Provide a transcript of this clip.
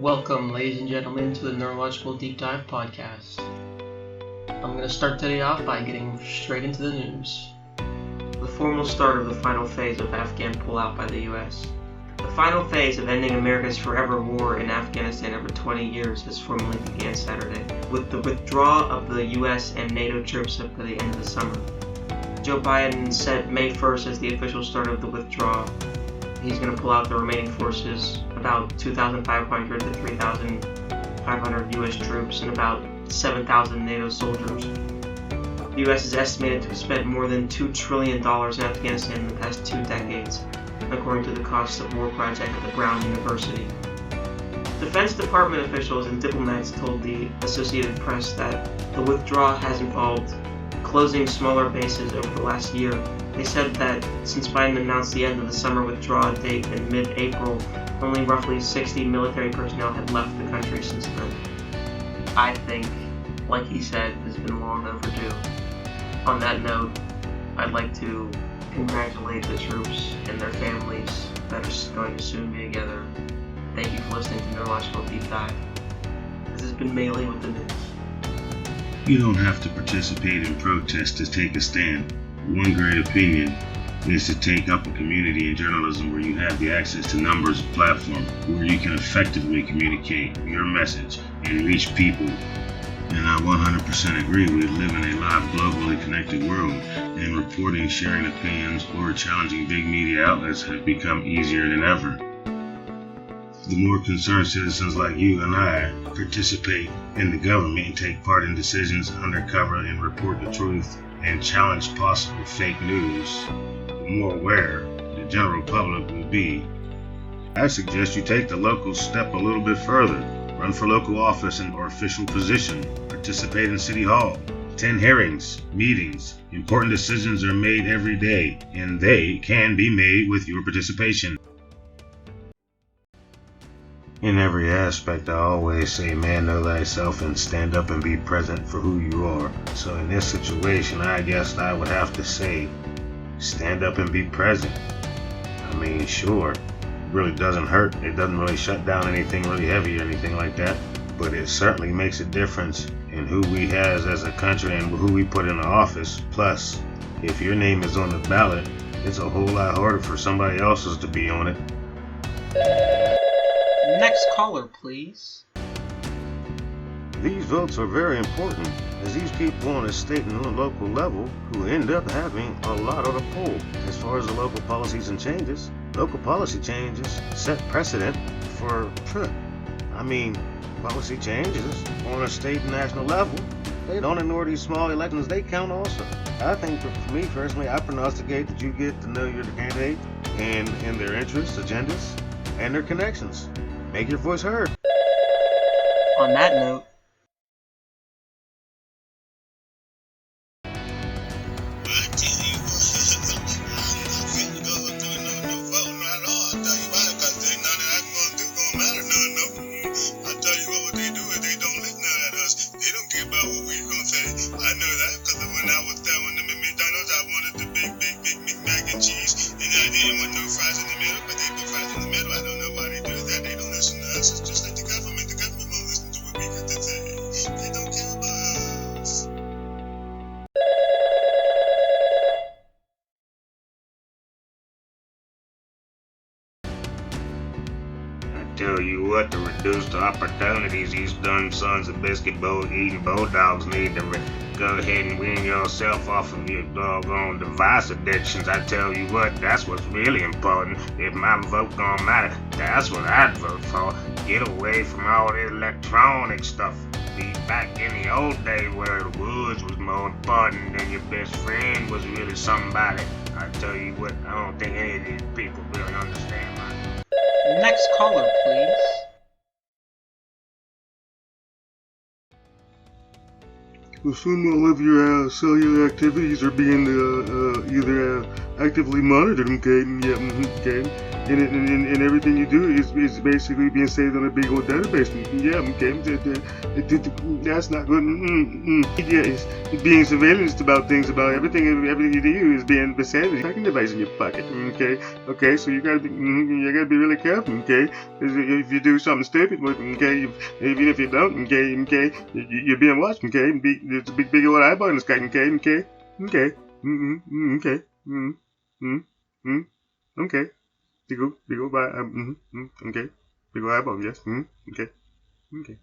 Welcome, ladies and gentlemen, to the Neurological Deep Dive Podcast. I'm going to start today off by getting straight into the news. The formal start of the final phase of Afghan pullout by the U.S. The final phase of ending America's forever war in Afghanistan over 20 years has formally began Saturday, with the withdrawal of the U.S. and NATO troops by the end of the summer. Joe Biden set May 1st as the official start of the withdrawal. He's going to pull out the remaining forces, about 2,500 to 3,500 U.S. troops and about 7,000 NATO soldiers. The U.S. is estimated to have spent more than $2 trillion in Afghanistan in the past 2 decades, according to the Cost of War Project at the Brown University. Defense Department officials and diplomats told the Associated Press that the withdrawal has involved closing smaller bases over the last year. They said that since Biden announced the end of the summer withdrawal date in mid-April, only roughly 60 military personnel had left the country since then. I think, like he said, has been long overdue. On that note, I'd like to congratulate the troops and their families that are going to soon be together. Thank you for listening to Neurological Deep Dive. This has been Melee with the news. You don't have to participate in protests to take a stand. One great opinion is to take up a community in journalism where you have the access to numbers of platforms where you can effectively communicate your message and reach people. And I 100% agree, we live in a live, globally connected world, and reporting, sharing opinions, or challenging big media outlets have become easier than ever. The more concerned citizens like you and I participate in the government and take part in decisions undercover and report the truth and challenge possible fake news, the more aware the general public will be. I suggest you take the local step a little bit further. Run for local office or official position. Participate in City Hall. Attend hearings, meetings. Important decisions are made every day, and they can be made with your participation. In every aspect, I always say, man, know thyself and stand up and be present for who you are. So in this situation, I guess I would have to say, stand up and be present. I mean, sure, it really doesn't hurt. It doesn't really shut down anything really heavy or anything like that. But it certainly makes a difference in who we have as a country and who we put in the office. Plus, if your name is on the ballot, it's a whole lot harder for somebody else's to be on it. Next caller, please. These votes are very important, as these people on a state and on a local level who end up having a lot on the poll. As far as the local policies and changes, local policy changes set precedent for, policy changes on a state and national level. They don't ignore these small elections, they count also. I think for me personally, I prognosticate that you get to know your candidate and their interests, agendas, and their connections. Make your voice heard. On that note, Tell you what, to reduce the opportunities these dumb sons of biscuit eating bulldogs need to go ahead and wean yourself off of your doggone device addictions. I tell you what, that's what's really important. If my vote gonna matter, that's what I'd vote for. Get away from all the electronic stuff. Be back in the old days where the woods was more important than your best friend was really somebody. I tell you what, I don't think any of these people really understand my. next caller, please. Well, soon all of your cellular activities are being either actively monitored, okay? and everything you do is basically being saved on a big old database. Yeah, okay, that's not good. Yeah, it's being surveillance about things, about everything you do is being the same tracking device in your pocket. Okay, so you gotta be really careful. Okay, if you do something stupid, okay, even if you don't, okay, you're being watched. Okay, there's a big old eyeball in the sky. Okay, okay, okay, okay. Big old bye. Okay. Big old eyeball. Yes. Okay. Okay.